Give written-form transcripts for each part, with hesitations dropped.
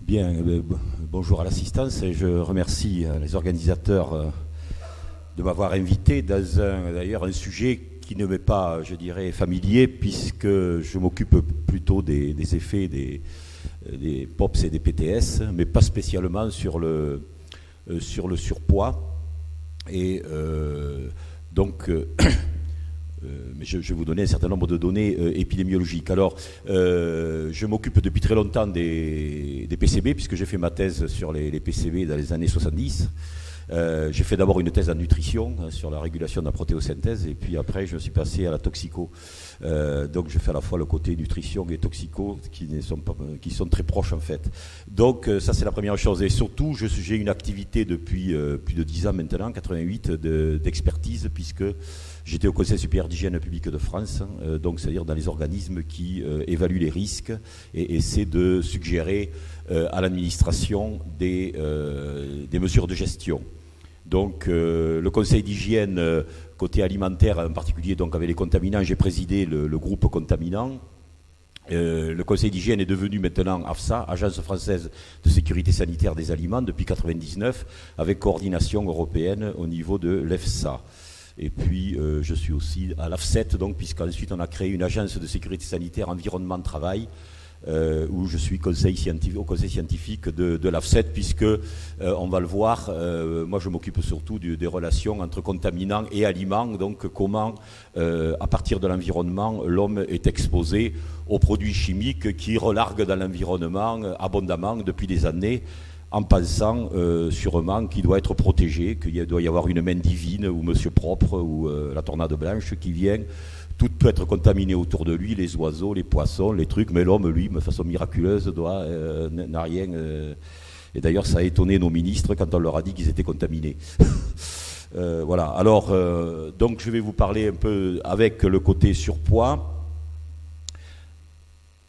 Bien, bonjour à l'assistance et je remercie les organisateurs de m'avoir invité dans d'ailleurs un sujet qui ne m'est pas, je dirais, familier puisque je m'occupe plutôt des effets des POPs et des PTS, mais pas spécialement sur le surpoids. Et donc, je vais vous donner un certain nombre de données épidémiologiques. Alors, je m'occupe depuis très longtemps des PCB, puisque j'ai fait ma thèse sur les PCB dans les années 70. J'ai fait d'abord une thèse en nutrition sur la régulation de la protéosynthèse, et puis après, je me suis passé à la toxico. Donc, je fais à la fois le côté nutrition et toxico, qui sont très proches, en fait. Donc, ça, c'est la première chose. Et surtout, j'ai une activité depuis plus de 10 ans maintenant, 88, d'expertise, puisque j'étais au Conseil supérieur d'hygiène publique de France, donc c'est-à-dire dans les organismes qui évaluent les risques et essaient de suggérer à l'administration des mesures de gestion. Donc le Conseil d'hygiène côté alimentaire en particulier, donc avec les contaminants, j'ai présidé le groupe contaminant. Le Conseil d'hygiène est devenu maintenant AFSA, Agence française de sécurité sanitaire des aliments, depuis 1999, avec coordination européenne au niveau de l'EFSA. Et puis, je suis aussi à l'AFSET, donc, puisqu'ensuite on a créé une agence de sécurité sanitaire environnement travail, où je suis au conseil scientifique de l'AFSET, puisque, on va le voir, moi je m'occupe surtout des relations entre contaminants et aliments, donc comment, à partir de l'environnement, l'homme est exposé aux produits chimiques qui relarguent dans l'environnement abondamment depuis des années, en pensant sûrement qu'il doit être protégé, qu'il doit y avoir une main divine ou Monsieur Propre ou la tornade blanche qui vient. Tout peut être contaminé autour de lui, les oiseaux, les poissons, les trucs, mais l'homme, lui, de façon miraculeuse, n'a rien. Et d'ailleurs, ça a étonné nos ministres quand on leur a dit qu'ils étaient contaminés. Voilà. Alors, donc, je vais vous parler un peu avec le côté surpoids.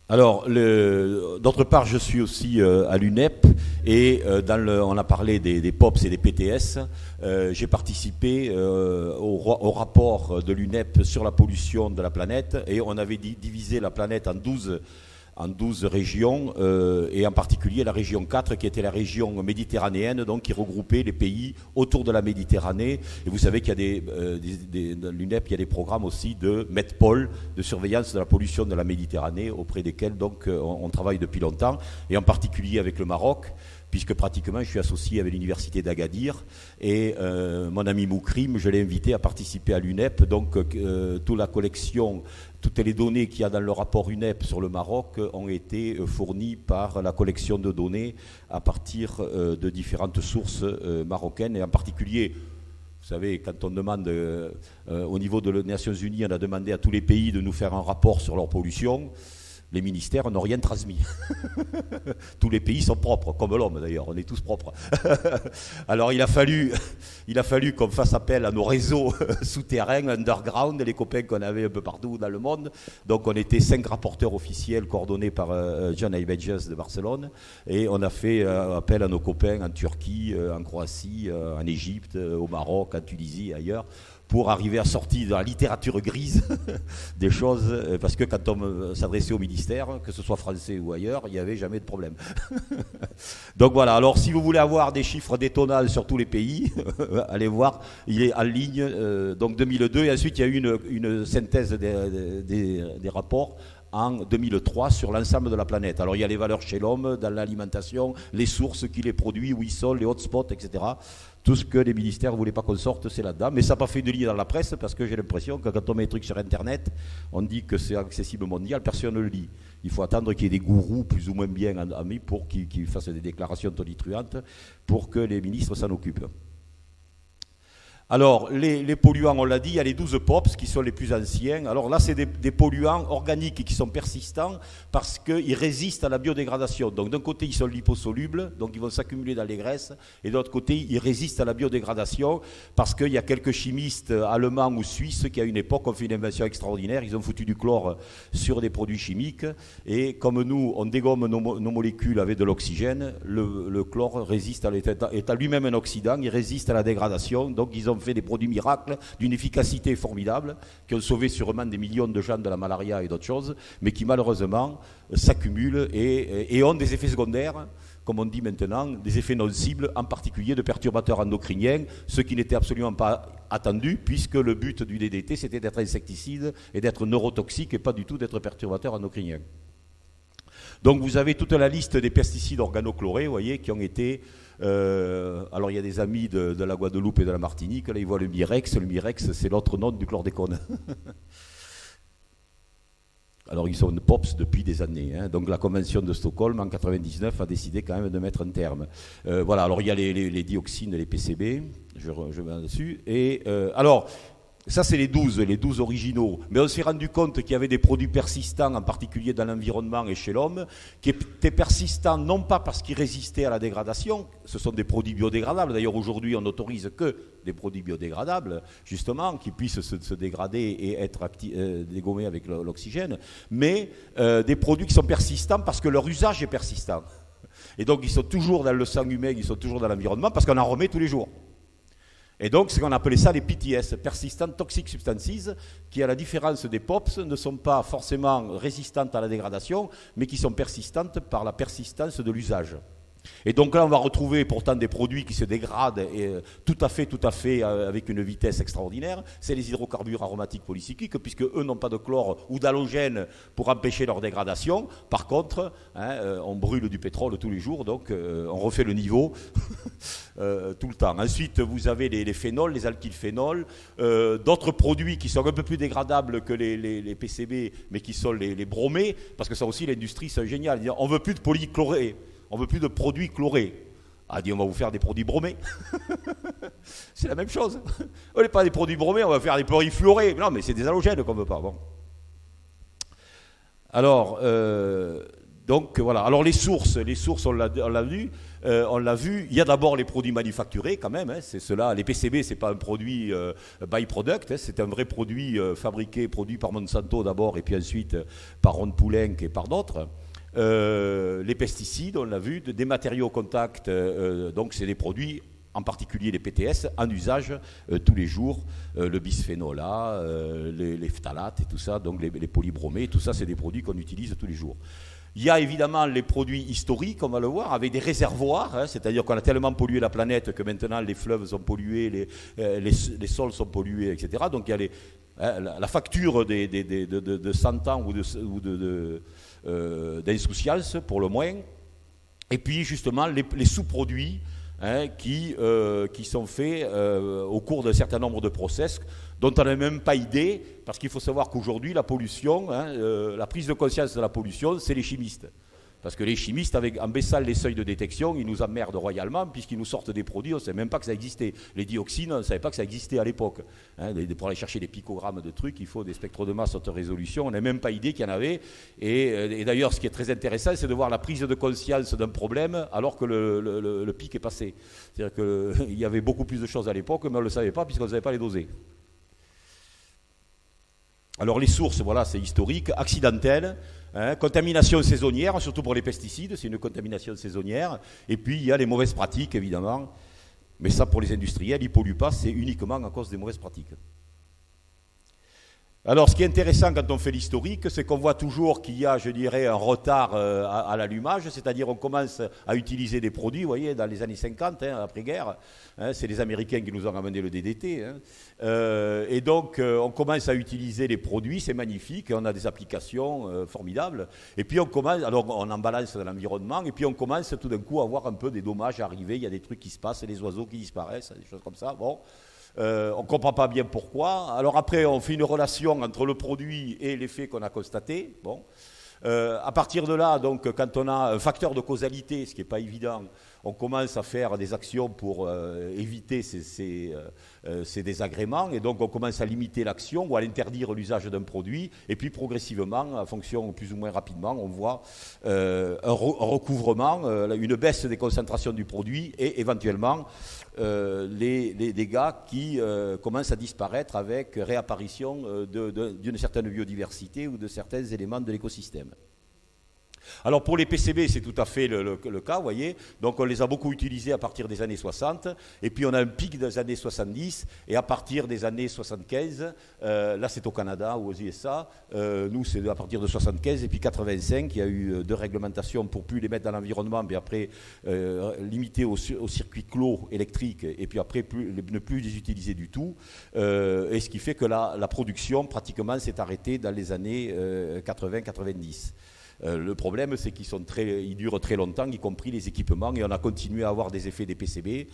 Alors, d'autre part, je suis aussi à l'UNEP et on a parlé des POPs et des PTS. J'ai participé au rapport de l'UNEP sur la pollution de la planète et on avait divisé la planète en 12 régions et en particulier la région 4 qui était la région méditerranéenne, donc qui regroupait les pays autour de la Méditerranée. Et vous savez qu'il y a dans l'UNEP, il y a des programmes aussi de MEDPOL, de surveillance de la pollution de la Méditerranée, auprès desquels donc on travaille depuis longtemps, et en particulier avec le Maroc, puisque pratiquement je suis associé avec l'université d'Agadir et mon ami Moukrim, je l'ai invité à participer à l'UNEP, donc toute la collection, toutes les données qu'il y a dans le rapport UNEP sur le Maroc ont été fournies par la collection de données à partir de différentes sources marocaines, et en particulier, vous savez, quand on demande au niveau de les Nations Unies, on a demandé à tous les pays de nous faire un rapport sur leur pollution. Les ministères n'ont rien transmis. Tous les pays sont propres, comme l'homme d'ailleurs, on est tous propres. Alors il a fallu qu'on fasse appel à nos réseaux souterrains, underground, les copains qu'on avait un peu partout dans le monde. Donc on était 5 rapporteurs officiels coordonnés par John Aybeges de Barcelone, et on a fait appel à nos copains en Turquie, en Croatie, en Égypte, au Maroc, en Tunisie et ailleurs, pour arriver à sortir de la littérature grise des choses, parce que quand on s'adressait au ministère, que ce soit français ou ailleurs, il n'y avait jamais de problème. Donc voilà, alors si vous voulez avoir des chiffres détonnants sur tous les pays, allez voir, il est en ligne, donc 2002, et ensuite il y a eu une synthèse des rapports en 2003 sur l'ensemble de la planète. Alors il y a les valeurs chez l'homme, dans l'alimentation, les sources qui les produisent, où ils sont, les hotspots, etc. Tout ce que les ministères ne voulaient pas qu'on sorte, c'est là-dedans. Mais ça n'a pas fait de ligne dans la presse, parce que j'ai l'impression que quand on met des trucs sur Internet, on dit que c'est accessible mondial, personne ne le lit. Il faut attendre qu'il y ait des gourous plus ou moins bien amis pour qu'ils fassent des déclarations tonitruantes pour que les ministres s'en occupent. Alors, les polluants, on l'a dit, il y a les 12 POPs qui sont les plus anciens. Alors là, c'est des polluants organiques qui sont persistants parce qu'ils résistent à la biodégradation. Donc d'un côté, ils sont liposolubles, donc ils vont s'accumuler dans les graisses, et de l'autre côté, ils résistent à la biodégradation parce qu'il y a quelques chimistes allemands ou suisses qui, à une époque, ont fait une invention extraordinaire. Ils ont foutu du chlore sur des produits chimiques, et comme nous, on dégomme nos molécules avec de l'oxygène, le chlore résiste est à lui-même un oxydant, il résiste à la dégradation, donc ils ont ont fait des produits miracles d'une efficacité formidable, qui ont sauvé sûrement des millions de gens de la malaria et d'autres choses, mais qui malheureusement s'accumulent et ont des effets secondaires, comme on dit maintenant, des effets non cibles, en particulier de perturbateurs endocriniens, ce qui n'était absolument pas attendu, puisque le but du DDT, c'était d'être insecticide et d'être neurotoxique et pas du tout d'être perturbateur endocrinien. Donc vous avez toute la liste des pesticides organochlorés, vous voyez, qui ont été... alors il y a des amis de la Guadeloupe et de la Martinique, là ils voient le Mirex. Le Mirex, c'est l'autre nom du chlordécone. Alors ils sont POPs depuis des années, hein. Donc la convention de Stockholm en 1999 a décidé quand même de mettre un terme. Voilà, alors il y a les dioxines et les PCB, je vais là-dessus. Et alors, ça c'est les 12 originaux. Mais on s'est rendu compte qu'il y avait des produits persistants, en particulier dans l'environnement et chez l'homme, qui étaient persistants non pas parce qu'ils résistaient à la dégradation, ce sont des produits biodégradables. D'ailleurs aujourd'hui on n'autorise que des produits biodégradables, justement, qui puissent se dégrader et être dégommés avec l'oxygène, mais des produits qui sont persistants parce que leur usage est persistant. Et donc ils sont toujours dans le sang humain, ils sont toujours dans l'environnement parce qu'on en remet tous les jours. Et donc, c'est qu'on appelait ça les PTS, Persistent Toxic Substances, qui, à la différence des POPs, ne sont pas forcément résistantes à la dégradation, mais qui sont persistantes par la persistance de l'usage. Et donc là, on va retrouver pourtant des produits qui se dégradent et tout à fait avec une vitesse extraordinaire. C'est les hydrocarbures aromatiques polycycliques, puisque eux n'ont pas de chlore ou d'halogène pour empêcher leur dégradation. Par contre, on brûle du pétrole tous les jours, donc on refait le niveau tout le temps. Ensuite, vous avez les phénols, les alkylphénols, d'autres produits qui sont un peu plus dégradables que les PCB, mais qui sont les bromés, parce que ça aussi, l'industrie, c'est génial. On ne veut plus de polychloré. On ne veut plus de produits chlorés. Ah, dit, on va vous faire des produits bromés. C'est la même chose. On n'est pas des produits bromés, on va faire des produits fluorés. Non, mais c'est des halogènes qu'on ne veut pas. Bon. Alors, donc voilà. Alors les sources, on l'a vu. Il y a d'abord les produits manufacturés quand même. Hein, c'est cela. Les PCB, c'est pas un produit byproduct. Hein, c'est un vrai produit produit par Monsanto d'abord, et puis ensuite par Ron Poulenc et par d'autres. Les pesticides, on l'a vu, des matériaux contact, donc c'est des produits, en particulier les PTS, en usage tous les jours, le bisphénol A, les phtalates et tout ça, donc les polybromés, tout ça c'est des produits qu'on utilise tous les jours. Il y a évidemment les produits historiques, on va le voir, avec des réservoirs, hein, c'est-à-dire qu'on a tellement pollué la planète que maintenant les fleuves sont pollués, les sols sont pollués, etc. Donc il y a la facture de 100 ans ou d'insouciance, pour le moins. Et puis justement les sous-produits, hein, qui sont faits au cours d'un certain nombre de process dont on n'a même pas idée, parce qu'il faut savoir qu'aujourd'hui la pollution, hein, la prise de conscience de la pollution, c'est les chimistes. Parce que les chimistes, en baissant les seuils de détection, ils nous emmerdent royalement, puisqu'ils nous sortent des produits, on ne sait même pas que ça existait. Les dioxines, on ne savait pas que ça existait à l'époque. Hein, pour aller chercher des picogrammes de trucs, il faut des spectres de masse haute résolution, on n'a même pas idée qu'il y en avait. Et d'ailleurs, ce qui est très intéressant, c'est de voir la prise de conscience d'un problème alors que le pic est passé. C'est-à-dire qu'il y avait beaucoup plus de choses à l'époque, mais on ne le savait pas, puisqu'on ne savait pas les doser. Alors les sources, voilà, c'est historique, accidentelles, hein, contamination saisonnière, surtout pour les pesticides, c'est une contamination saisonnière. Et puis il y a les mauvaises pratiques, évidemment. Mais ça, pour les industriels, ils ne polluent pas, c'est uniquement à cause des mauvaises pratiques. Alors, ce qui est intéressant quand on fait l'historique, c'est qu'on voit toujours qu'il y a, je dirais, un retard à l'allumage, c'est-à-dire on commence à utiliser des produits, vous voyez, dans les années 50, hein, après-guerre, hein, c'est les Américains qui nous ont ramené le DDT, hein, et donc on commence à utiliser les produits, c'est magnifique, on a des applications formidables, et puis on commence, alors on en balance dans l'environnement, et puis on commence tout d'un coup à voir un peu des dommages arriver, il y a des trucs qui se passent, les oiseaux qui disparaissent, des choses comme ça, bon. On ne comprend pas bien pourquoi. Alors après, on fait une relation entre le produit et l'effet qu'on a constaté. Bon. À partir de là, donc, quand on a un facteur de causalité, ce qui n'est pas évident, on commence à faire des actions pour éviter ces désagréments, et donc on commence à limiter l'action ou à interdire l'usage d'un produit, et puis progressivement, en fonction plus ou moins rapidement, on voit un recouvrement, une baisse des concentrations du produit, et éventuellement les dégâts qui commencent à disparaître avec réapparition d'une certaine biodiversité ou de certains éléments de l'écosystème. Alors pour les PCB, c'est tout à fait le cas, vous voyez. Donc on les a beaucoup utilisés à partir des années 60, et puis on a un pic des années 70, et à partir des années 75, là c'est au Canada ou aux USA, nous c'est à partir de 75, et puis 85, il y a eu deux réglementations pour plus les mettre dans l'environnement, mais après limiter au circuit clos électrique, et puis après ne plus les utiliser du tout, et ce qui fait que la production pratiquement s'est arrêtée dans les années 80-90. Le problème, c'est qu'ils durent très longtemps, y compris les équipements, et on a continué à avoir des effets des PCB.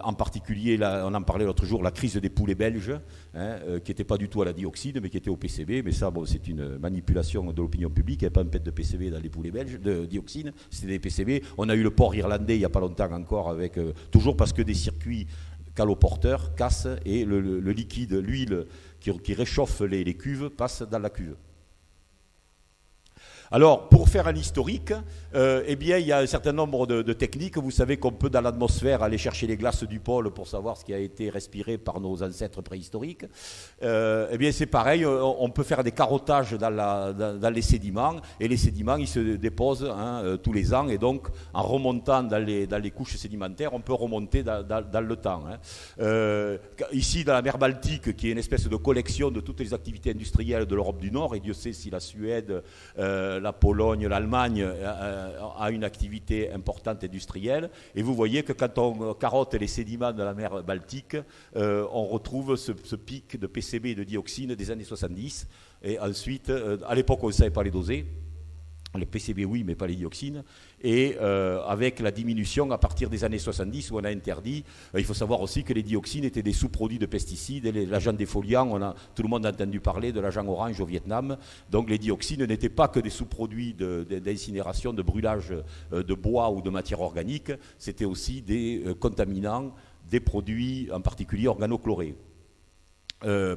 En particulier, on en parlait l'autre jour, la crise des poulets belges, qui n'était pas du tout à la dioxine, mais qui était au PCB. Mais ça, bon, c'est une manipulation de l'opinion publique. Il n'y a pas un pet de PCB dans les poulets belges, de dioxine, c'était des PCB. On a eu le port irlandais il n'y a pas longtemps encore, avec toujours parce que des circuits caloporteurs cassent et le liquide, l'huile qui réchauffe les cuves, passe dans la cuve. Alors, pour faire un historique, eh bien, il y a un certain nombre de techniques. Vous savez qu'on peut, dans l'atmosphère, aller chercher les glaces du pôle pour savoir ce qui a été respiré par nos ancêtres préhistoriques. Eh bien, c'est pareil, on peut faire des carottages dans les sédiments, et les sédiments, ils se déposent tous les ans, et donc, en remontant dans les couches sédimentaires, on peut remonter dans le temps. Ici, dans la mer Baltique, qui est une espèce de collection de toutes les activités industrielles de l'Europe du Nord, et Dieu sait si la Suède, la Pologne, l'Allemagne a une activité importante industrielle. Et vous voyez que quand on carotte les sédiments de la mer Baltique, on retrouve ce pic de PCB et de dioxine des années 70. Et ensuite, à l'époque, on ne savait pas les doser. Les PCB, oui, mais pas les dioxines. Et avec la diminution à partir des années 70 où on a interdit, il faut savoir aussi que les dioxines étaient des sous-produits de pesticides. L'agent défoliant, tout le monde a entendu parler de l'agent orange au Vietnam. Donc les dioxines n'étaient pas que des sous-produits d'incinération, de brûlage de bois ou de matière organique. C'était aussi des contaminants, des produits en particulier organochlorés.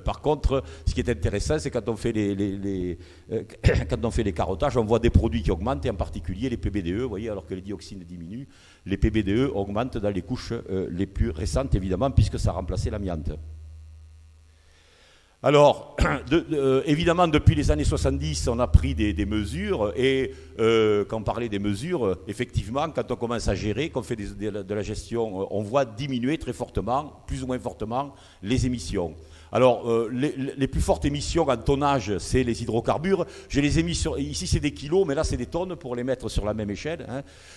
Par contre, ce qui est intéressant, c'est quand on fait quand on fait les carottages, on voit des produits qui augmentent, et en particulier les PBDE, vous voyez, alors que les dioxines diminuent, les PBDE augmentent dans les couches les plus récentes, évidemment, puisque ça a remplacé l'amiante. Alors, évidemment, depuis les années 70, on a pris des mesures, et quand on parlait des mesures, effectivement, quand on commence à gérer, qu'on fait de la gestion, on voit diminuer très fortement, plus ou moins fortement, les émissions. Alors, les plus fortes émissions en tonnage, c'est les hydrocarbures. J'ai les émissions, ici c'est des kilos, mais là c'est des tonnes pour les mettre sur la même échelle.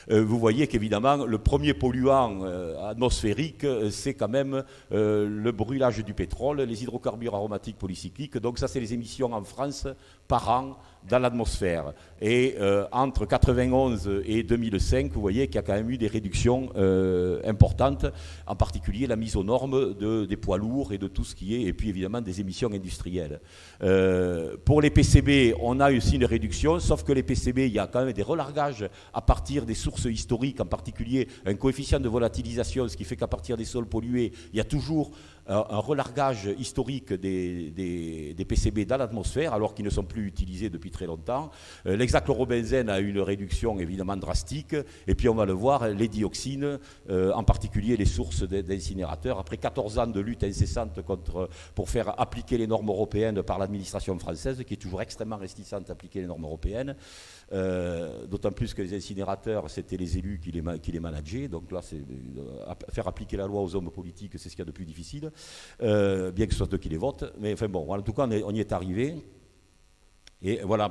Vous voyez qu'évidemment, le premier polluant atmosphérique, c'est quand même le brûlage du pétrole, les hydrocarbures aromatiques polycycliques. Donc ça, c'est les émissions en France par an dans l'atmosphère. Et entre 91 et 2005, vous voyez qu'il y a quand même eu des réductions importantes, en particulier la mise aux normes des poids lourds et de tout ce qui est, et puis évidemment des émissions industrielles. Pour les PCB, on a aussi une réduction, sauf que les PCB, il y a quand même des relargages à partir des sources historiques, en particulier un coefficient de volatilisation, ce qui fait qu'à partir des sols pollués, il y a toujours un relargage historique des PCB dans l'atmosphère, alors qu'ils ne sont plus utilisés depuis très longtemps. L'hexachlorobenzène a une réduction évidemment drastique, et puis on va le voir, les dioxines, en particulier les sources d'incinérateurs, après 14 ans de lutte incessante pour faire appliquer les normes européennes par l'administration française, qui est toujours extrêmement réticente à appliquer les normes européennes, d'autant plus que les incinérateurs, c'était les élus qui les manageaient, donc là, faire appliquer la loi aux hommes politiques, c'est ce qu'il y a de plus difficile, bien que ce soit eux qui les votent, mais enfin bon, en tout cas, on y est arrivé. Et voilà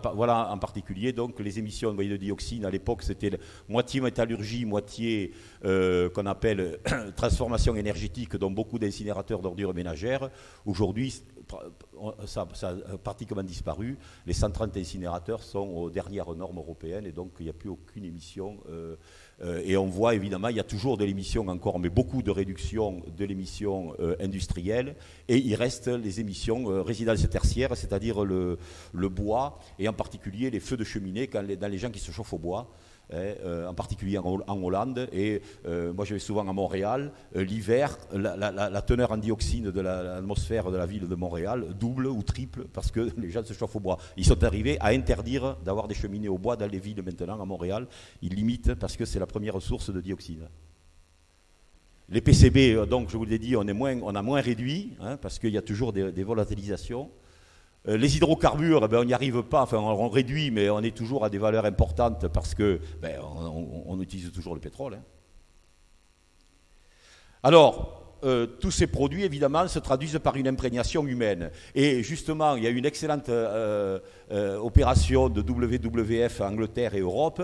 en particulier donc les émissions de dioxine. À l'époque, c'était moitié métallurgie, moitié qu'on appelle transformation énergétique, dont beaucoup d'incinérateurs d'ordures ménagères. Aujourd'hui, ça a pratiquement disparu. Les 130 incinérateurs sont aux dernières normes européennes, et donc il n'y a plus aucune émission. Et on voit évidemment, il y a toujours de l'émission encore, mais beaucoup de réduction de l'émission industrielle. Et il reste les émissions résidences tertiaires, c'est-à-dire le bois, et en particulier les feux de cheminée dans les gens qui se chauffent au bois. En particulier en Hollande, et moi je vais souvent à Montréal, l'hiver, la teneur en dioxine de l'atmosphère de la ville de Montréal double ou triple parce que les gens se chauffent au bois. Ils sont arrivés à interdire d'avoir des cheminées au bois dans les villes maintenant, à Montréal. Ils limitent parce que c'est la première source de dioxine. Les PCB, donc je vous l'ai dit, on a moins réduit, parce qu'il y a toujours des volatilisations. Les hydrocarbures, on n'y arrive pas, enfin on réduit, mais on est toujours à des valeurs importantes parce que on utilise toujours le pétrole. Hein. Alors, tous ces produits, évidemment, se traduisent par une imprégnation humaine. Et justement, il y a une excellente opération de WWF Angleterre et Europe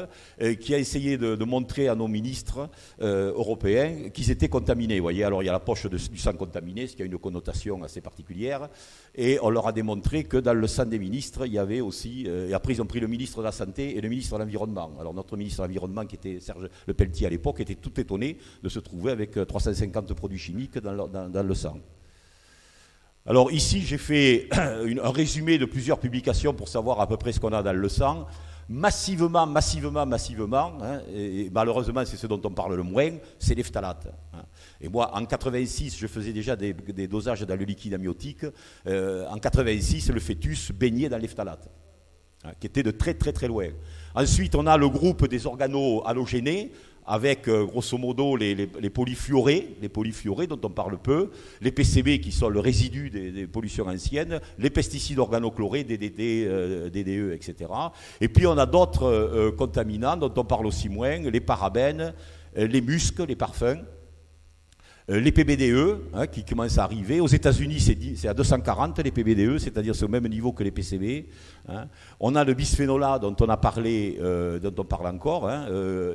qui a essayé de montrer à nos ministres européens qu'ils étaient contaminés. Vous voyez, alors il y a la poche du sang contaminé, ce qui a une connotation assez particulière. Et on leur a démontré que dans le sang des ministres, il y avait aussi... et après, ils ont pris le ministre de la Santé et le ministre de l'Environnement. Alors notre ministre de l'Environnement, qui était Serge Lepelletier à l'époque, était tout étonné de se trouver avec 350 produits chimiques dans le sang. Alors ici, j'ai fait un résumé de plusieurs publications pour savoir à peu près ce qu'on a dans le sang. Massivement, hein, et malheureusement c'est ce dont on parle le moins, c'est les phtalates. Hein. Et moi, en 86, je faisais déjà des dosages dans le liquide amniotique. En 86, le fœtus baignait dans les phtalates, hein, qui était de très très très loin. Ensuite, on a le groupe des organo-halogénés, avec grosso modo les polyfluorés dont on parle peu, les PCB qui sont le résidu des pollutions anciennes, les pesticides organochlorés, DDT, DDE, etc. Et puis on a d'autres contaminants dont on parle aussi moins, les parabènes, les muscs, les parfums, les PBDE, hein, qui commencent à arriver. Aux États-Unis, c'est à 240 les PBDE, c'est-à-dire c'est au même niveau que les PCB. Hein. On a le bisphénol A dont on a parlé, dont on parle encore. Hein,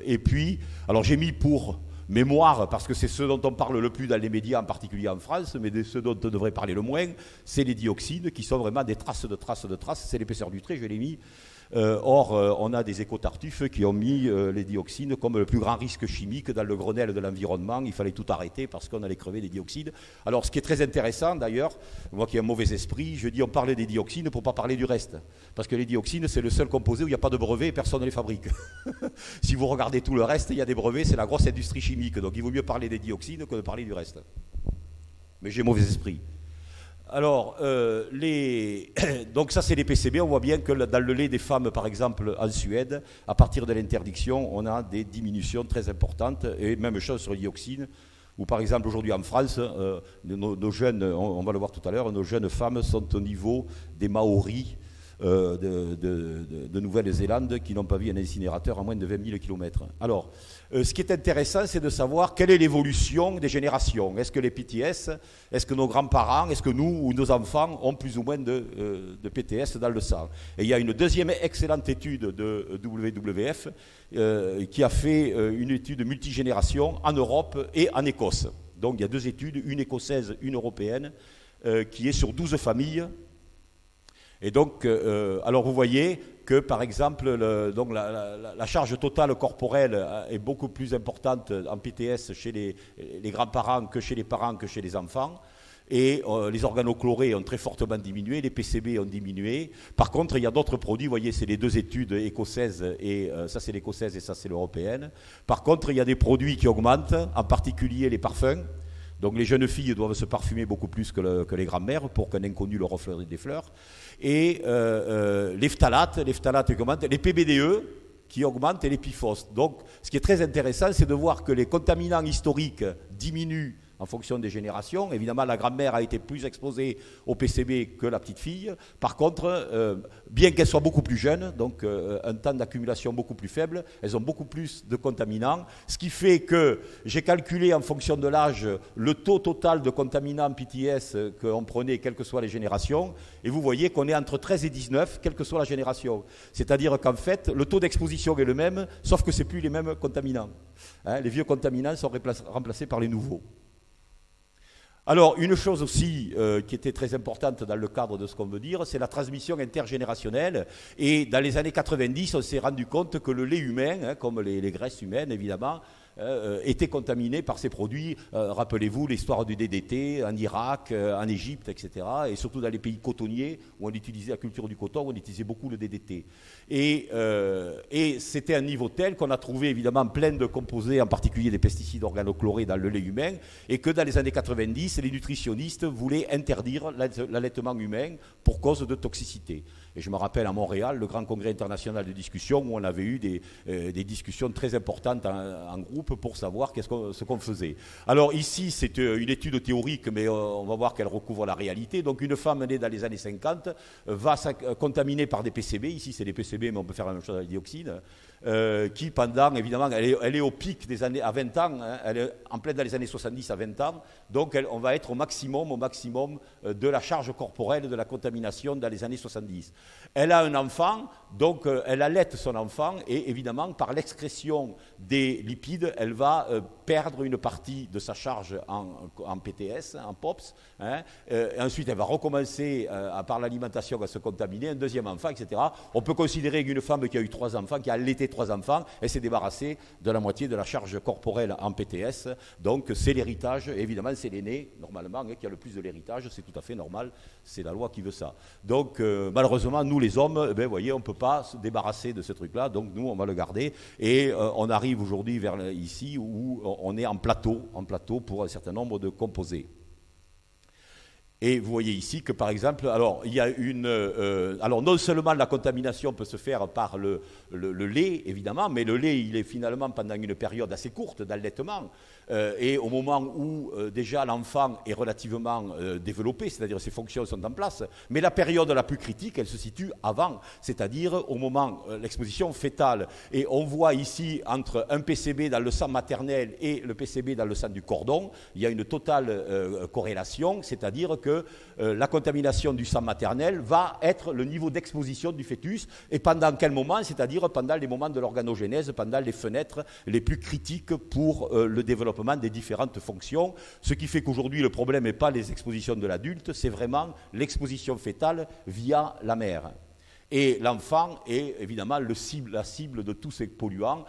et puis, alors j'ai mis pour mémoire, parce que c'est ce dont on parle le plus dans les médias, en particulier en France, mais de ceux dont on devrait parler le moins, c'est les dioxines, qui sont vraiment des traces de traces de traces. C'est l'épaisseur du trait, je l'ai mis. Or, on a des éco-tartuffes qui ont mis les dioxines comme le plus grand risque chimique dans le Grenelle de l'environnement. Il fallait tout arrêter parce qu'on allait crever des dioxines. Alors, ce qui est très intéressant, d'ailleurs, moi qui ai un mauvais esprit, je dis on parlait des dioxines pour ne pas parler du reste. Parce que les dioxines, c'est le seul composé où il n'y a pas de brevet et personne ne les fabrique. Si vous regardez tout le reste, il y a des brevets, c'est la grosse industrie chimique. Donc, il vaut mieux parler des dioxines que de parler du reste. Mais j'ai mauvais esprit. Alors, donc ça c'est les PCB, on voit bien que dans le lait des femmes, par exemple, en Suède, à partir de l'interdiction, on a des diminutions très importantes, et même chose sur les dioxines, où par exemple aujourd'hui en France, nos jeunes, on va le voir tout à l'heure, nos jeunes femmes sont au niveau des Maoris de Nouvelle-Zélande qui n'ont pas vu un incinérateur à moins de 20 000 km. Alors, ce qui est intéressant, c'est de savoir quelle est l'évolution des générations. Est-ce que les PTS, est-ce que nos grands-parents, est-ce que nous ou nos enfants ont plus ou moins de PTS dans le sang? Et il y a une deuxième excellente étude de WWF qui a fait une étude multigénération en Europe et en Écosse. Donc il y a deux études, une écossaise, une européenne, qui est sur 12 familles. Et donc, alors vous voyez que, par exemple, donc la charge totale corporelle est beaucoup plus importante en PTS chez les grands-parents que chez les parents que chez les enfants. Et les organochlorés ont très fortement diminué, les PCB ont diminué. Par contre, il y a d'autres produits, vous voyez, c'est les deux études écossaises, et ça c'est l'écossaise et ça c'est l'européenne. Par contre, il y a des produits qui augmentent, en particulier les parfums. Donc les jeunes filles doivent se parfumer beaucoup plus que les grands-mères pour qu'un inconnu leur offre des fleurs. Et les phtalates qui augmentent, les PBDE qui augmentent et les PFOS. Donc ce qui est très intéressant, c'est de voir que les contaminants historiques diminuent en fonction des générations. Évidemment, la grand-mère a été plus exposée au PCB que la petite fille. Par contre, bien qu'elle soit beaucoup plus jeune, donc un temps d'accumulation beaucoup plus faible, elles ont beaucoup plus de contaminants. Ce qui fait que j'ai calculé en fonction de l'âge le taux total de contaminants PTS qu'on prenait, quelles que soient les générations. Et vous voyez qu'on est entre 13 et 19, quelle que soit la génération. C'est-à-dire qu'en fait, le taux d'exposition est le même, sauf que ce n'est plus les mêmes contaminants. Hein, les vieux contaminants sont remplacés par les nouveaux. Alors, une chose aussi qui était très importante dans le cadre de ce qu'on veut dire, c'est la transmission intergénérationnelle. Et dans les années 90, on s'est rendu compte que le lait humain, hein, comme les graisses humaines évidemment, étaient contaminés par ces produits. Rappelez-vous l'histoire du DDT en Irak, en Égypte, etc. Et surtout dans les pays cotonniers où on utilisait la culture du coton, on utilisait beaucoup le DDT. Et c'était un niveau tel qu'on a trouvé évidemment plein de composés, en particulier des pesticides organochlorés dans le lait humain, et que dans les années 90, les nutritionnistes voulaient interdire l'allaitement humain pour cause de toxicité. Et je me rappelle à Montréal, le grand congrès international de discussion, où on avait eu des discussions très importantes en groupe pour savoir ce qu'on faisait. Alors ici, c'est une étude théorique, mais on va voir qu'elle recouvre la réalité. Donc une femme née dans les années 50 va contaminée par des PCB. Ici, c'est des PCB, mais on peut faire la même chose avec le dioxine. Qui pendant, évidemment, elle est au pic des années, à 20 ans, hein, elle est en pleine dans les années 70 à 20 ans, donc on va être au maximum de la charge corporelle de la contamination dans les années 70. Elle a un enfant, donc elle allaite son enfant, et évidemment, par l'excrétion des lipides, elle va perdre une partie de sa charge en PTS, en POPS, hein, ensuite elle va recommencer par l'alimentation à se contaminer, un deuxième enfant, etc. On peut considérer qu'une femme qui a eu 3 enfants, qui a allaité 3 enfants, elle s'est débarrassée de la moitié de la charge corporelle en PTS. Donc c'est l'héritage, évidemment c'est l'aîné, normalement, hein, qui a le plus de l'héritage, c'est tout à fait normal, c'est la loi qui veut ça. Donc malheureusement, nous les hommes, vous voyez, on ne peut pas se débarrasser de ce truc-là, donc nous on va le garder. Et on arrive aujourd'hui vers ici où on est en plateau pour un certain nombre de composés. Et vous voyez ici que, par exemple, alors, il y a alors non seulement la contamination peut se faire par le lait, évidemment, mais le lait, il est finalement pendant une période assez courte d'allaitement. Et au moment où déjà l'enfant est relativement développé, c'est-à-dire ses fonctions sont en place, mais la période la plus critique, elle se situe avant, c'est-à-dire au moment l'exposition fétale. Et on voit ici, entre un PCB dans le sang maternel et le PCB dans le sang du cordon, il y a une totale corrélation, c'est-à-dire que la contamination du sang maternel va être le niveau d'exposition du fœtus, et pendant quel moment, c'est-à-dire pendant les moments de l'organogénèse, pendant les fenêtres les plus critiques pour le développement des différentes fonctions, ce qui fait qu'aujourd'hui le problème n'est pas les expositions de l'adulte, c'est vraiment l'exposition fétale via la mère. Et l'enfant est évidemment la cible de tous ces polluants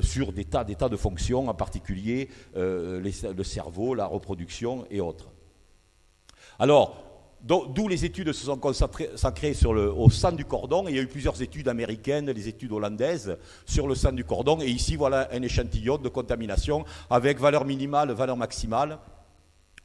sur des tas de fonctions, en particulier le cerveau, la reproduction et autres. Alors, d'où les études se sont consacrées au sang du cordon. Et il y a eu plusieurs études américaines, les études hollandaises, sur le sang du cordon. Et ici, voilà un échantillon de contamination avec valeur minimale, valeur maximale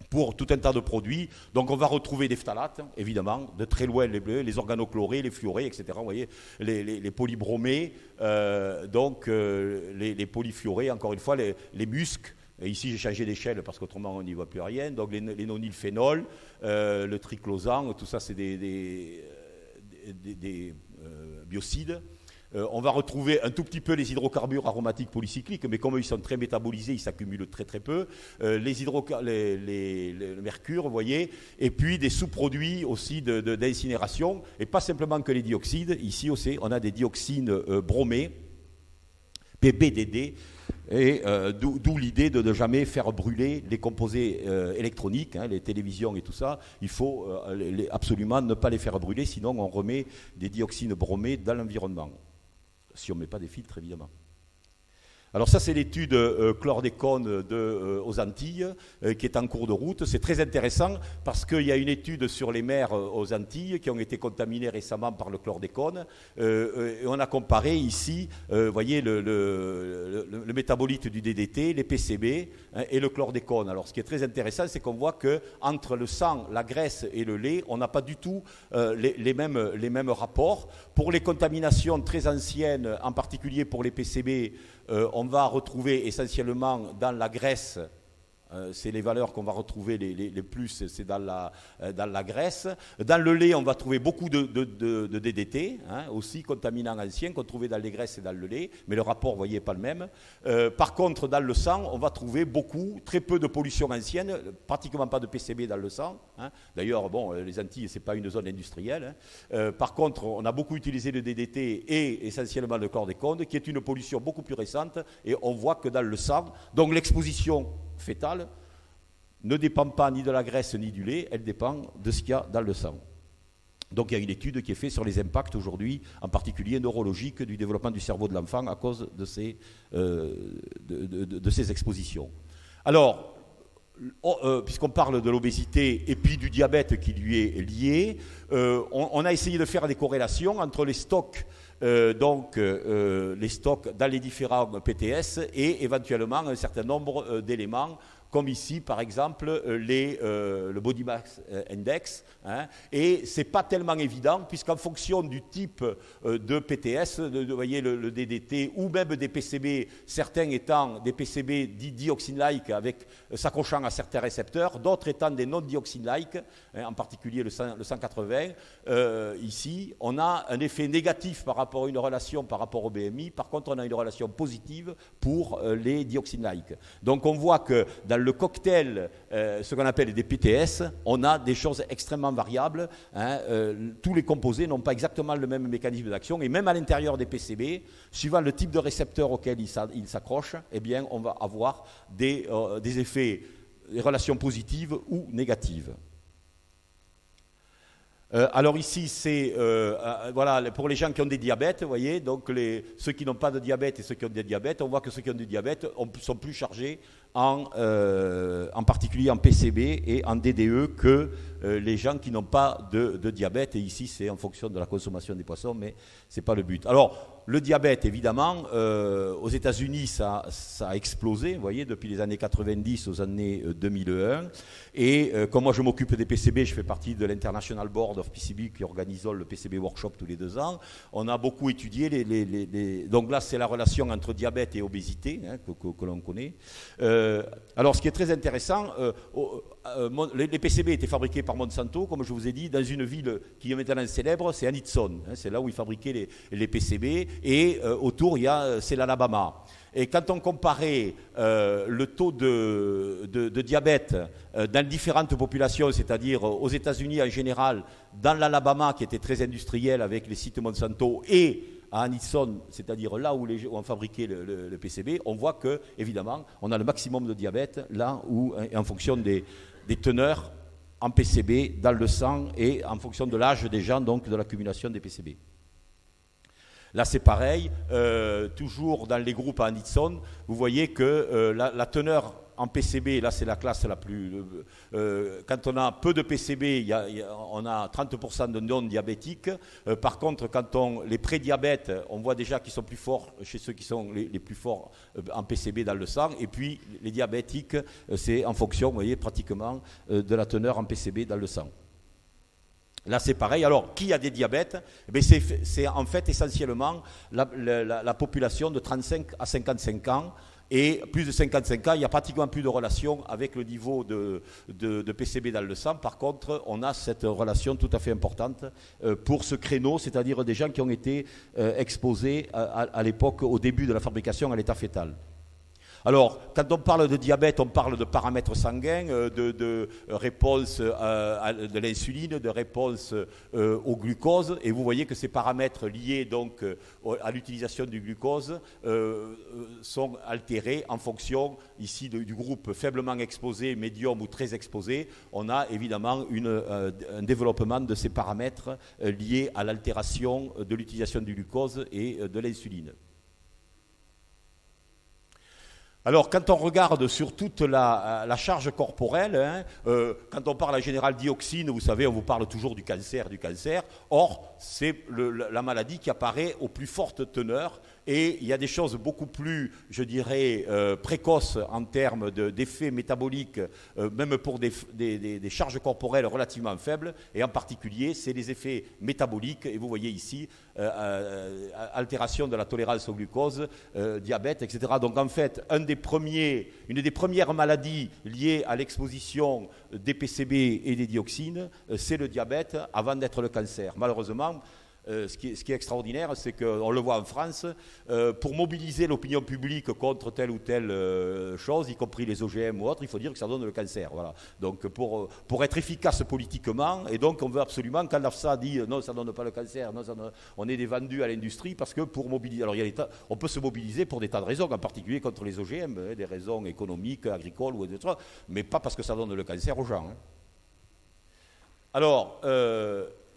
pour tout un tas de produits. Donc on va retrouver des phtalates, évidemment, de très loin les bleus, les organochlorés, les fluorés, etc. Vous voyez, les polybromés, les polyfluorés, encore une fois, les muscs. Et ici, j'ai changé d'échelle parce qu'autrement, on n'y voit plus rien. Donc, les nonylphénols, le triclosan, tout ça, c'est des biocides. On va retrouver un tout petit peu les hydrocarbures aromatiques polycycliques, mais comme ils sont très métabolisés, ils s'accumulent très très peu. Le mercure, vous voyez, et puis des sous-produits aussi d'incinération, et pas simplement que les dioxydes. Ici aussi, on a des dioxines bromées, PBDD, et d'où l'idée de ne jamais faire brûler les composés électroniques, hein, les télévisions et tout ça. Il faut absolument ne pas les faire brûler, sinon on remet des dioxines bromées dans l'environnement. Si on ne met pas des filtres, évidemment. Alors ça, c'est l'étude chlordécone aux Antilles qui est en cours de route. C'est très intéressant parce qu'il y a une étude sur les mers aux Antilles qui ont été contaminées récemment par le chlordécone. Et on a comparé ici, vous voyez, le métabolite du DDT, les PCB, hein, et le chlordécone. Alors ce qui est très intéressant, c'est qu'on voit qu'entre le sang, la graisse et le lait, on n'a pas du tout les mêmes rapports. Pour les contaminations très anciennes, en particulier pour les PCB, on va retrouver essentiellement dans la graisse, c'est les valeurs qu'on va retrouver les plus, c'est dans la graisse. Dans le lait, on va trouver beaucoup de DDT, hein, aussi contaminants anciens qu'on trouvait dans les graisses et dans le lait, mais le rapport, vous voyez, n'est pas le même. Par contre, dans le sang, on va trouver très peu de pollution ancienne, pratiquement pas de PCB dans le sang. Hein. D'ailleurs, bon, les Antilles, ce n'est pas une zone industrielle. Hein. Par contre, on a beaucoup utilisé le DDT et essentiellement le chlordécone, qui est une pollution beaucoup plus récente, et on voit que dans le sang, donc l'exposition fétale ne dépend pas ni de la graisse ni du lait, elle dépend de ce qu'il y a dans le sang. Donc il y a une étude qui est faite sur les impacts aujourd'hui, en particulier neurologiques, du développement du cerveau de l'enfant à cause de ces expositions. Alors, puisqu'on parle de l'obésité et puis du diabète qui lui est lié, on a essayé de faire des corrélations entre les stocks les stocks dans les différents PTS et éventuellement un certain nombre d'éléments comme ici, par exemple, le Body Mass Index. Hein, et ce n'est pas tellement évident, puisqu'en fonction du type de PTS, vous voyez le DDT, ou même des PCB, certains étant des PCB dits dioxine-like, s'accrochant à certains récepteurs, d'autres étant des non-dioxine-like, hein, en particulier le 180, ici, on a un effet négatif par rapport à une relation par rapport au BMI. Par contre, on a une relation positive pour les dioxine-like. Donc, on voit que dans le cocktail, ce qu'on appelle des PTS, on a des choses extrêmement variables. Hein, tous les composés n'ont pas exactement le même mécanisme d'action. Et même à l'intérieur des PCB, suivant le type de récepteur auquel ils s'accrochent, eh bien, on va avoir des effets, des relations positives ou négatives. Alors ici, c'est voilà, pour les gens qui ont des diabètes, vous voyez, donc ceux qui n'ont pas de diabète et ceux qui ont des diabètes, on voit que ceux qui ont du diabète sont plus chargés en particulier en PCB et en DDE que les gens qui n'ont pas de diabète. Et ici, c'est en fonction de la consommation des poissons, mais ce n'est pas le but. Alors, le diabète, évidemment, aux États-Unis, ça a explosé, vous voyez, depuis les années 90 aux années 2001. Et comme moi, je m'occupe des PCB, je fais partie de l'International Board of PCB qui organise le PCB Workshop tous les 2 ans. On a beaucoup étudié donc là, c'est la relation entre diabète et obésité, hein, que l'on connaît. Alors, ce qui est très intéressant, les PCB étaient fabriqués par Monsanto, comme je vous ai dit, dans une ville qui est maintenant célèbre, c'est Annitson. Hein, c'est là où ils fabriquaient les PCB. Et autour, c'est l'Alabama. Et quand on comparait le taux de diabète dans différentes populations, c'est-à-dire aux États-Unis en général, dans l'Alabama qui était très industriel avec les sites Monsanto, et à Annitson, c'est-à-dire là où on fabriquait le PCB, on voit que, évidemment, on a le maximum de diabète là où, en fonction des teneurs en PCB dans le sang et en fonction de l'âge des gens, donc de l'accumulation des PCB. Là, c'est pareil, toujours dans les groupes à Annitson, vous voyez que la teneur en PCB, là c'est la classe la plus... quand on a peu de PCB, on a 30% de non-diabétiques. Par contre, quand les prédiabètes, on voit déjà qu'ils sont plus forts chez ceux qui sont les plus forts en PCB dans le sang. Et puis, les diabétiques, c'est en fonction, vous voyez, pratiquement de la teneur en PCB dans le sang. Là, c'est pareil. Alors, qui a des diabètes? C'est en fait essentiellement la population de 35 à 55 ans. Et plus de 55 ans, il n'y a pratiquement plus de relation avec le niveau de PCB dans le sang. Par contre, on a cette relation tout à fait importante pour ce créneau, c'est-à-dire des gens qui ont été exposés à l'époque, au début de la fabrication, à l'état fœtal. Alors, quand on parle de diabète, on parle de paramètres sanguins, de réponse de l'insuline, de réponse au glucose. Et vous voyez que ces paramètres liés donc à l'utilisation du glucose sont altérés en fonction ici du groupe faiblement exposé, médium ou très exposé. On a évidemment un développement de ces paramètres liés à l'altération de l'utilisation du glucose et de l'insuline. Alors, quand on regarde sur toute la charge corporelle, hein, quand on parle en général dioxine, vous savez, on vous parle toujours du cancer. Or, c'est la maladie qui apparaît aux plus fortes teneurs. Et il y a des choses beaucoup plus, je dirais, précoces en termes d'effets métaboliques, même pour des charges corporelles relativement faibles. Et en particulier, c'est les effets métaboliques. Et vous voyez ici, altération de la tolérance au glucose, diabète, etc. Donc en fait, une des premières maladies liées à l'exposition des PCB et des dioxines, c'est le diabète avant d'être le cancer. Malheureusement, ce qui est extraordinaire, c'est qu'on le voit en France, pour mobiliser l'opinion publique contre telle ou telle chose, y compris les OGM ou autres, il faut dire que ça donne le cancer. Voilà. Donc pour être efficace politiquement, et donc on veut absolument, quand l'AFSA dit non, ça ne donne pas le cancer, non, on est des vendus à l'industrie, parce que pour mobiliser, alors on peut se mobiliser pour des tas de raisons, en particulier contre les OGM, des raisons économiques, agricoles ou autres, mais pas parce que ça donne le cancer aux gens. Hein. Alors,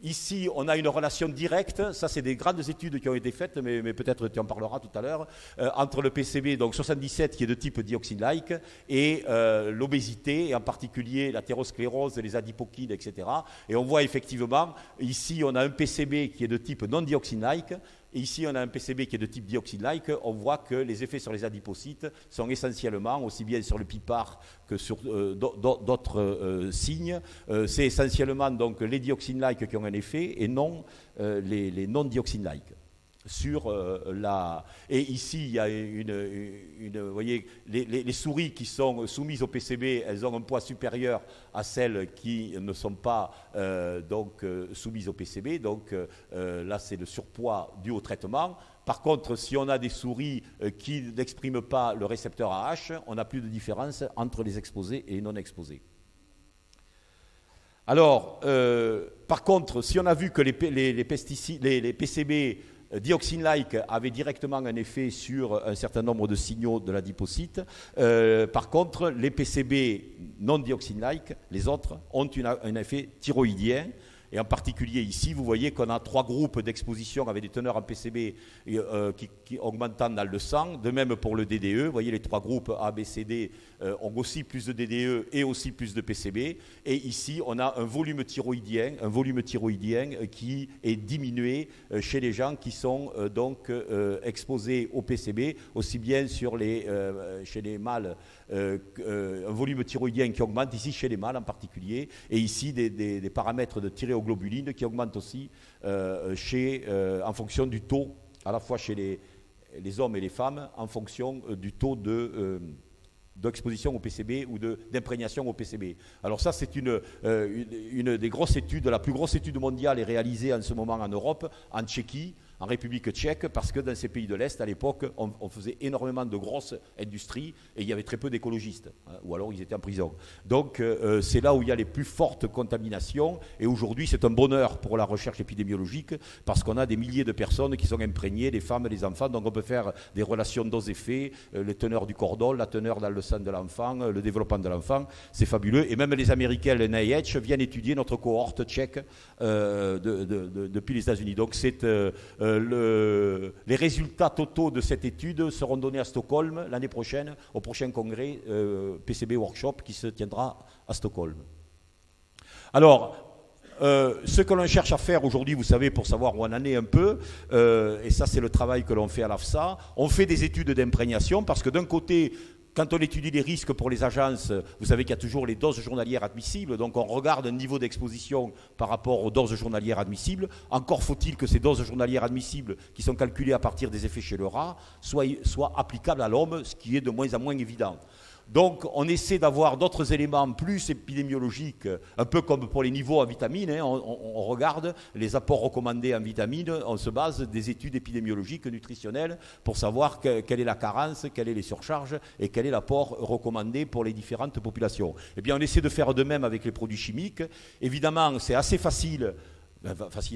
ici, on a une relation directe, ça c'est des grandes études qui ont été faites, mais peut-être tu en parleras tout à l'heure, entre le PCB, donc 77 qui est de type dioxine-like, et l'obésité, et en particulier l'athérosclérose, les adipokides, etc. Et on voit effectivement, ici on a un PCB qui est de type non dioxine-like, Et ici, on a un PCB qui est de type dioxine-like. On voit que les effets sur les adipocytes sont essentiellement, aussi bien sur le PIPAR que sur d'autres signes, c'est essentiellement donc, les dioxine-like qui ont un effet et non les non-dioxine-like. Et ici, il y a vous voyez, les souris qui sont soumises au PCB, elles ont un poids supérieur à celles qui ne sont pas soumises au PCB. Donc là, c'est le surpoids dû au traitement. Par contre, si on a des souris qui n'expriment pas le récepteur AH, on n'a plus de différence entre les exposés et les non exposés. Alors, par contre, si on a vu que les PCB dioxine-like avait directement un effet sur un certain nombre de signaux de l'adipocyte. Par contre, les PCB non dioxine-like, les autres, ont un effet thyroïdien. Et en particulier ici, vous voyez qu'on a 3 groupes d'exposition avec des teneurs en PCB qui augmentant dans le sang. De même pour le DDE, vous voyez les 3 groupes A, B, C, D ont aussi plus de DDE et aussi plus de PCB. Et ici, on a un volume thyroïdien qui est diminué chez les gens qui sont exposés au PCB, aussi bien chez les mâles, un volume thyroïdien qui augmente ici chez les mâles en particulier, et ici des paramètres de thyréoglobuline qui augmentent aussi en fonction du taux, à la fois chez les hommes et les femmes, en fonction du taux d'exposition au PCB ou d'imprégnation au PCB. Alors ça, c'est une des grosses études, la plus grosse étude mondiale est réalisée en ce moment en Europe, en Tchéquie, en République tchèque, parce que dans ces pays de l'Est, à l'époque, on faisait énormément de grosses industries et il y avait très peu d'écologistes, hein, ou alors ils étaient en prison. Donc c'est là où il y a les plus fortes contaminations, et aujourd'hui c'est un bonheur pour la recherche épidémiologique, parce qu'on a des milliers de personnes qui sont imprégnées, les femmes, les enfants, donc on peut faire des relations dose-effet, les teneurs du cordon, la teneur dans le sang de l'enfant, le développement de l'enfant, c'est fabuleux, et même les Américains, le NIH, viennent étudier notre cohorte tchèque depuis les États-Unis. Donc c'est les résultats totaux de cette étude seront donnés à Stockholm l'année prochaine, au prochain congrès PCB Workshop qui se tiendra à Stockholm. Alors, ce que l'on cherche à faire aujourd'hui, vous savez, pour savoir où on en est un peu, et ça c'est le travail que l'on fait à l'AFSA, on fait des études d'imprégnation parce que d'un côté, quand on étudie les risques pour les agences, vous savez qu'il y a toujours les doses journalières admissibles, donc on regarde un niveau d'exposition par rapport aux doses journalières admissibles. Encore faut-il que ces doses journalières admissibles, qui sont calculées à partir des effets chez le rat, soient applicables à l'homme, ce qui est de moins en moins évident. Donc on essaie d'avoir d'autres éléments plus épidémiologiques, un peu comme pour les niveaux en vitamines, hein, on regarde les apports recommandés en vitamines, on se base des études épidémiologiques, nutritionnelles, pour savoir quelle est la carence, quelles sont les surcharges et quel est l'apport recommandé pour les différentes populations. Eh bien on essaie de faire de même avec les produits chimiques. Évidemment c'est assez facile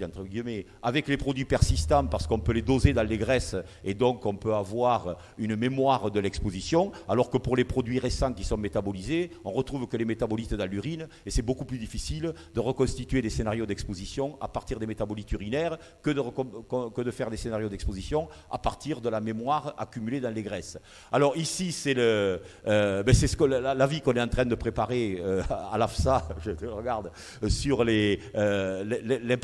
entre guillemets, avec les produits persistants parce qu'on peut les doser dans les graisses et donc on peut avoir une mémoire de l'exposition, alors que pour les produits récents qui sont métabolisés, on retrouve que les métabolites dans l'urine et c'est beaucoup plus difficile de reconstituer des scénarios d'exposition à partir des métabolites urinaires que de faire des scénarios d'exposition à partir de la mémoire accumulée dans les graisses. Alors ici, c'est l'avis qu'on est en train de préparer à l'AFSA, je te regarde, sur l'imprégnation.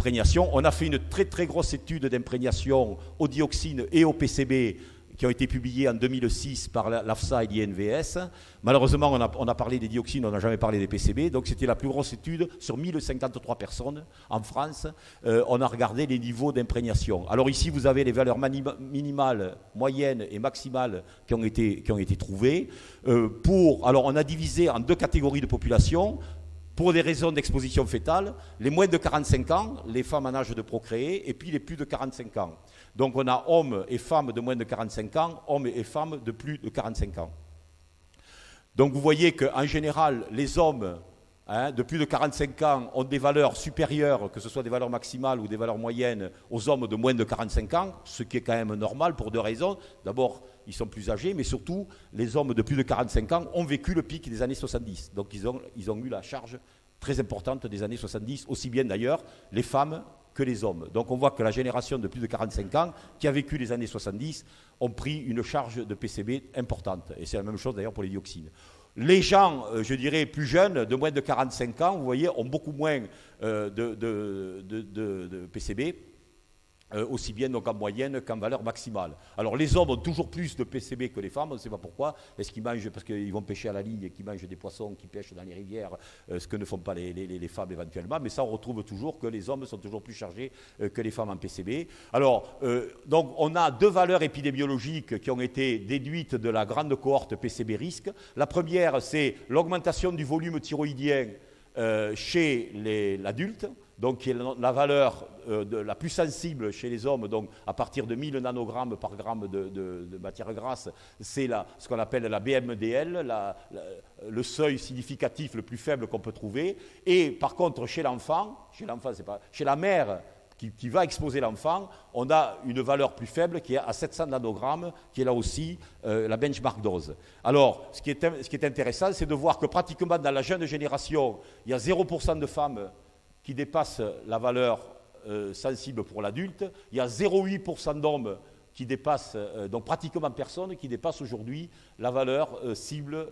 On a fait une très très grosse étude d'imprégnation au dioxine et au PCB qui ont été publiées en 2006 par l'AFSA et l'INVS. Malheureusement, on a parlé des dioxines, on n'a jamais parlé des PCB. Donc c'était la plus grosse étude sur 1053 personnes en France. On a regardé les niveaux d'imprégnation. Alors ici, vous avez les valeurs minimales, moyennes et maximales qui ont été trouvées. Alors on a divisé en 2 catégories de population. Pour des raisons d'exposition fétale, les moins de 45 ans, les femmes en âge de procréer, et puis les plus de 45 ans. Donc on a hommes et femmes de moins de 45 ans, hommes et femmes de plus de 45 ans. Donc vous voyez qu'en général, les hommes de plus de 45 ans ont des valeurs supérieures, que ce soit des valeurs maximales ou des valeurs moyennes, aux hommes de moins de 45 ans, ce qui est quand même normal pour 2 raisons. D'abord, ils sont plus âgés, mais surtout, les hommes de plus de 45 ans ont vécu le pic des années 70. Donc ils ont eu la charge très importante des années 70, aussi bien d'ailleurs les femmes que les hommes. Donc on voit que la génération de plus de 45 ans, qui a vécu les années 70, ont pris une charge de PCB importante. Et c'est la même chose d'ailleurs pour les dioxines. Les gens, je dirais, plus jeunes, de moins de 45 ans, vous voyez, ont beaucoup moins de PCB. aussi bien donc en moyenne qu'en valeur maximale. Alors les hommes ont toujours plus de PCB que les femmes, on ne sait pas pourquoi. Est-ce qu'ils mangent parce qu'ils vont pêcher à la ligne et qu'ils mangent des poissons qui pêchent dans les rivières, ce que ne font pas les femmes éventuellement, mais ça on retrouve toujours que les hommes sont toujours plus chargés que les femmes en PCB. Alors donc on a deux valeurs épidémiologiques qui ont été déduites de la grande cohorte PCB risque. La première, c'est l'augmentation du volume thyroïdien chez l'adulte, donc qui est la valeur la plus sensible chez les hommes, donc à partir de 1000 nanogrammes par gramme de matière grasse, c'est ce qu'on appelle la BMDL, le seuil significatif le plus faible qu'on peut trouver. Et par contre, chez l'enfant, c'est pas, chez la mère qui va exposer l'enfant, on a une valeur plus faible qui est à 700 nanogrammes, qui est là aussi la benchmark dose. Alors, ce qui est intéressant, c'est de voir que pratiquement dans la jeune génération, il y a 0% de femmes qui dépassent la valeur sensible pour l'adulte, il y a 0,8% d'hommes qui dépassent, donc pratiquement personne, qui dépasse aujourd'hui la valeur cible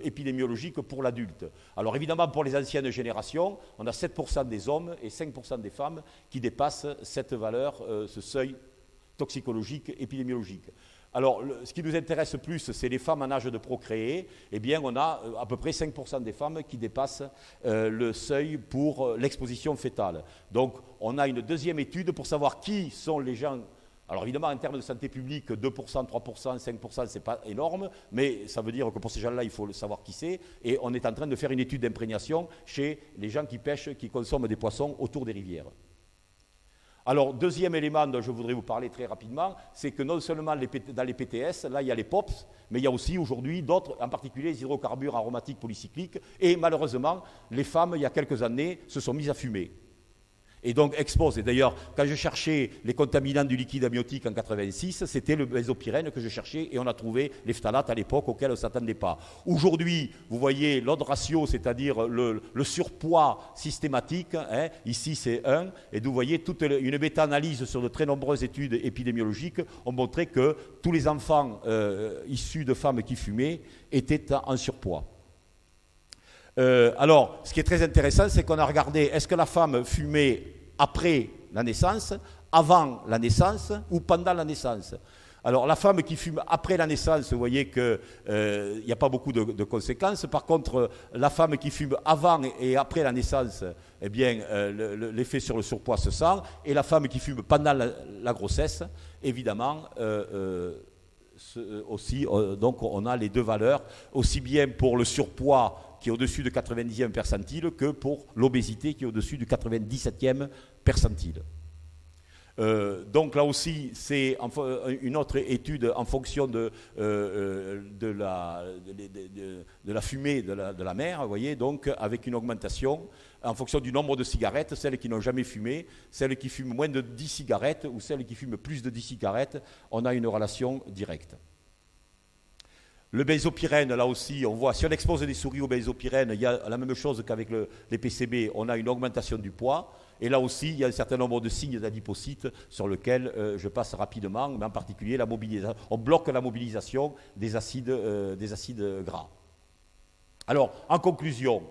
épidémiologique pour l'adulte. Alors évidemment, pour les anciennes générations, on a 7% des hommes et 5% des femmes qui dépassent cette valeur, ce seuil toxicologique épidémiologique. Alors, ce qui nous intéresse plus, c'est les femmes en âge de procréer. Eh bien, on a à peu près 5% des femmes qui dépassent le seuil pour l'exposition fétale. Donc, on a une deuxième étude pour savoir qui sont les gens. Alors évidemment, en termes de santé publique, 2%, 3%, 5%, ce n'est pas énorme, mais ça veut dire que pour ces gens-là, il faut savoir qui c'est. Et on est en train de faire une étude d'imprégnation chez les gens qui pêchent, qui consomment des poissons autour des rivières. Alors, deuxième élément dont je voudrais vous parler très rapidement, c'est que non seulement dans les PTS, là il y a les POPs, mais il y a aussi aujourd'hui d'autres, en particulier les hydrocarbures aromatiques polycycliques. Et malheureusement, les femmes, il y a quelques années, se sont mises à fumer. Et donc exposent. Et d'ailleurs, quand je cherchais les contaminants du liquide amniotique en 86, c'était le benzopyrène que je cherchais et on a trouvé les phtalates à l'époque auxquels on ne s'attendait pas. Aujourd'hui, vous voyez l'odd ratio, c'est-à-dire le surpoids systématique, hein, ici c'est 1, et vous voyez toute une méta-analyse sur de très nombreuses études épidémiologiques ont montré que tous les enfants issus de femmes qui fumaient étaient en surpoids. Alors, ce qui est très intéressant, c'est qu'on a regardé, est-ce que la femme fumait après la naissance, avant la naissance ou pendant la naissance? Alors, la femme qui fume après la naissance, vous voyez qu'il n'y a pas beaucoup de conséquences. Par contre, la femme qui fume avant et après la naissance, eh bien, l'effet sur le surpoids se sent. Et la femme qui fume pendant la grossesse, évidemment, aussi, donc on a les deux valeurs, aussi bien pour le surpoids qui est au-dessus de 90e percentile que pour l'obésité qui est au-dessus du 97e percentile. Donc là aussi, c'est une autre étude en fonction de la fumée de la mère, vous voyez, donc avec une augmentation en fonction du nombre de cigarettes, celles qui n'ont jamais fumé, celles qui fument moins de 10 cigarettes ou celles qui fument plus de 10 cigarettes, on a une relation directe. Le benzopyrène, là aussi, on voit, si on expose des souris au benzopyrène, il y a la même chose qu'avec les PCB, on a une augmentation du poids. Et là aussi, il y a un certain nombre de signes d'adipocytes sur lesquels je passe rapidement, mais en particulier la mobilisation. On bloque la mobilisation des acides gras. Alors, en conclusion,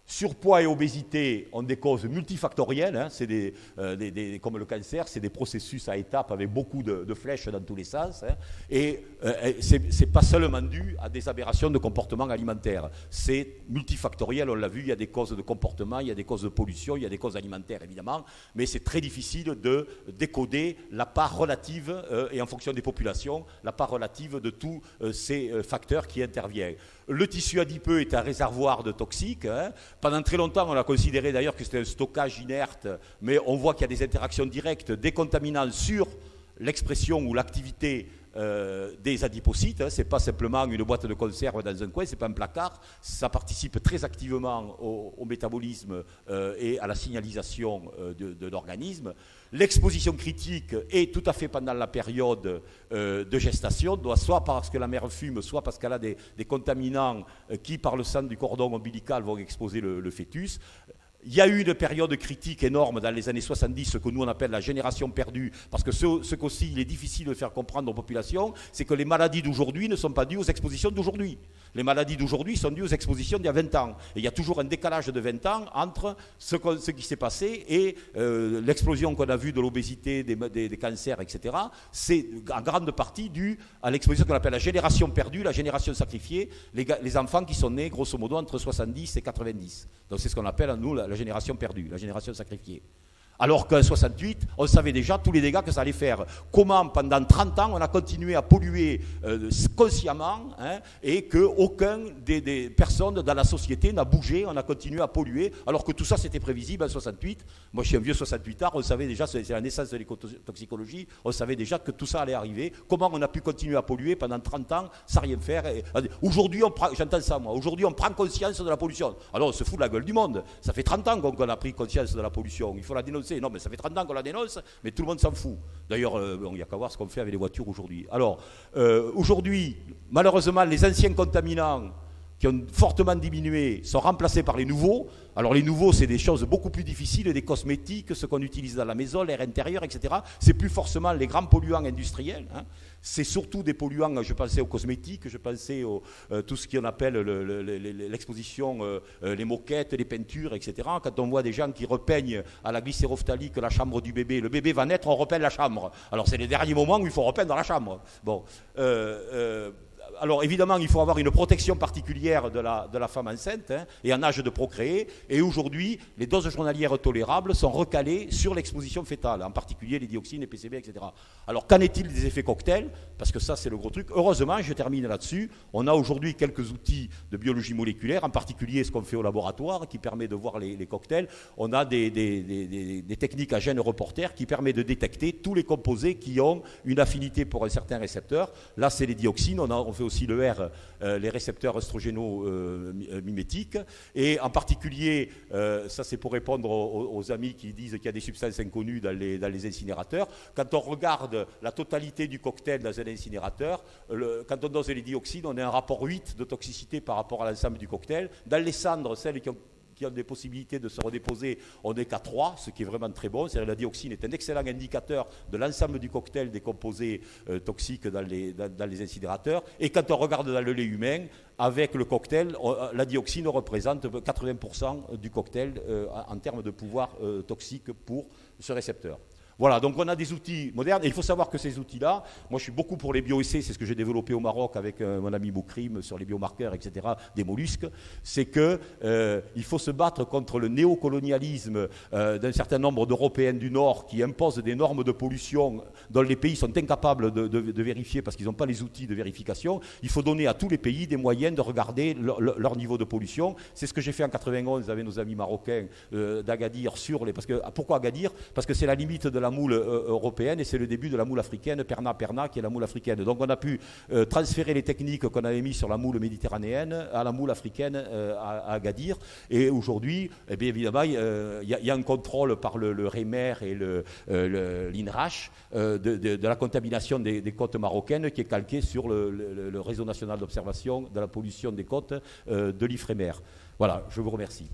surpoids et obésité ont des causes multifactorielles, hein, c'est comme le cancer, c'est des processus à étapes avec beaucoup de flèches dans tous les sens, hein, et ce n'est pas seulement dû à des aberrations de comportement alimentaire, c'est multifactoriel, on l'a vu, il y a des causes de comportement, il y a des causes de pollution, il y a des causes alimentaires évidemment, mais c'est très difficile de décoder la part relative, et en fonction des populations, la part relative de tous ces facteurs qui interviennent. Le tissu adipeux est un réservoir de toxiques. Hein. Pendant très longtemps, on a considéré d'ailleurs que c'était un stockage inerte, mais on voit qu'il y a des interactions directes des contaminants sur l'expression ou l'activité des adipocytes. Hein. Ce n'est pas simplement une boîte de conserve dans un coin, ce n'est pas un placard. Ça participe très activement au métabolisme et à la signalisation de l'organisme. L'exposition critique est tout à fait pendant la période de gestation, soit parce que la mère fume, soit parce qu'elle a des contaminants qui, par le sang du cordon ombilical, vont exposer le fœtus. Il y a eu une période critique énorme dans les années 70, ce que nous on appelle la génération perdue, parce que ce qu'aussi il est difficile de faire comprendre aux populations, c'est que les maladies d'aujourd'hui ne sont pas dues aux expositions d'aujourd'hui. Les maladies d'aujourd'hui sont dues aux expositions d'il y a 20 ans. Et il y a toujours un décalage de 20 ans entre ce qui s'est passé et l'explosion qu'on a vue de l'obésité, des cancers, etc. C'est en grande partie dû à l'exposition qu'on appelle la génération perdue, la génération sacrifiée, les enfants qui sont nés grosso modo entre 70 et 90. Donc c'est ce qu'on appelle, nous, la génération perdue, la génération sacrifiée. Alors qu'en 68, on savait déjà tous les dégâts que ça allait faire. Comment, pendant 30 ans, on a continué à polluer consciemment, et qu'aucun des personnes dans la société n'a bougé, on a continué à polluer, alors que tout ça, c'était prévisible en 68. Moi, je suis un vieux 68ard, on savait déjà, c'est la naissance de l'écotoxicologie, on savait déjà que tout ça allait arriver. Comment on a pu continuer à polluer pendant 30 ans sans rien faire? Aujourd'hui, j'entends ça, moi, aujourd'hui, on prend conscience de la pollution. Alors, on se fout de la gueule du monde. Ça fait 30 ans qu'on a pris conscience de la pollution. Il faut la dénoncer. Non, mais ça fait 30 ans qu'on la dénonce, mais tout le monde s'en fout. D'ailleurs, il n'y a qu'à voir ce qu'on fait avec les voitures aujourd'hui. Alors, aujourd'hui, malheureusement, les anciens contaminants qui ont fortement diminué sont remplacés par les nouveaux. Alors les nouveaux, c'est des choses beaucoup plus difficiles, des cosmétiques, ce qu'on utilise dans la maison, l'air intérieur, etc. C'est plus forcément les grands polluants industriels. C'est surtout des polluants, je pensais aux cosmétiques, je pensais à tout ce qu'on appelle l'exposition, les moquettes, les peintures, etc. Quand on voit des gens qui repeignent à la glycérophtalie la chambre du bébé, le bébé va naître, on repeigne la chambre. Alors c'est les derniers moments où il faut repeindre la chambre. Bon, alors évidemment, il faut avoir une protection particulière de la femme enceinte et en âge de procréer. Et aujourd'hui, les doses journalières tolérables sont recalées sur l'exposition fœtale, en particulier les dioxines, les PCB, etc. Alors qu'en est-il des effets cocktails? Parce que ça, c'est le gros truc. Heureusement, je termine là-dessus, on a aujourd'hui quelques outils de biologie moléculaire, en particulier ce qu'on fait au laboratoire, qui permet de voir les cocktails. On a des techniques à gènes reporters qui permettent de détecter tous les composés qui ont une affinité pour un certain récepteur. Là, c'est les dioxines. On fait aussi le R, les récepteurs œstrogéno-mimétiques. Et en particulier, ça c'est pour répondre aux amis qui disent qu'il y a des substances inconnues dans les incinérateurs. Quand on regarde la totalité du cocktail dans un incinérateur, quand on dose les dioxines, on a un rapport 8 de toxicité par rapport à l'ensemble du cocktail. Dans les cendres, celles qui ont des possibilités de se redéposer, on n'est qu'à 3, ce qui est vraiment très bon. C'est-à-dire la dioxine est un excellent indicateur de l'ensemble du cocktail des composés toxiques dans les incinérateurs. Et quand on regarde dans le lait humain, avec le cocktail, la dioxine représente 80% du cocktail en termes de pouvoir toxique pour ce récepteur. Voilà, donc on a des outils modernes, et il faut savoir que ces outils-là, moi je suis beaucoup pour les bioessais, c'est ce que j'ai développé au Maroc avec mon ami Boukrim sur les biomarqueurs, etc., des mollusques, c'est qu'il faut se battre contre le néocolonialisme d'un certain nombre d'Européens du Nord qui imposent des normes de pollution dont les pays sont incapables de vérifier parce qu'ils n'ont pas les outils de vérification. Il faut donner à tous les pays des moyens de regarder leur niveau de pollution. C'est ce que j'ai fait en 91 avec nos amis marocains d'Agadir pourquoi Agadir? Parce que c'est la limite de la moule européenne et c'est le début de la moule africaine, Perna, qui est la moule africaine. Donc on a pu transférer les techniques qu'on avait mises sur la moule méditerranéenne à la moule africaine à Agadir. Et aujourd'hui, eh bien, évidemment, il y a un contrôle par le REMER et l'INRACH de la contamination des côtes marocaines qui est calquée sur le réseau national d'observation de la pollution des côtes de l'IFREMER. Voilà, je vous remercie.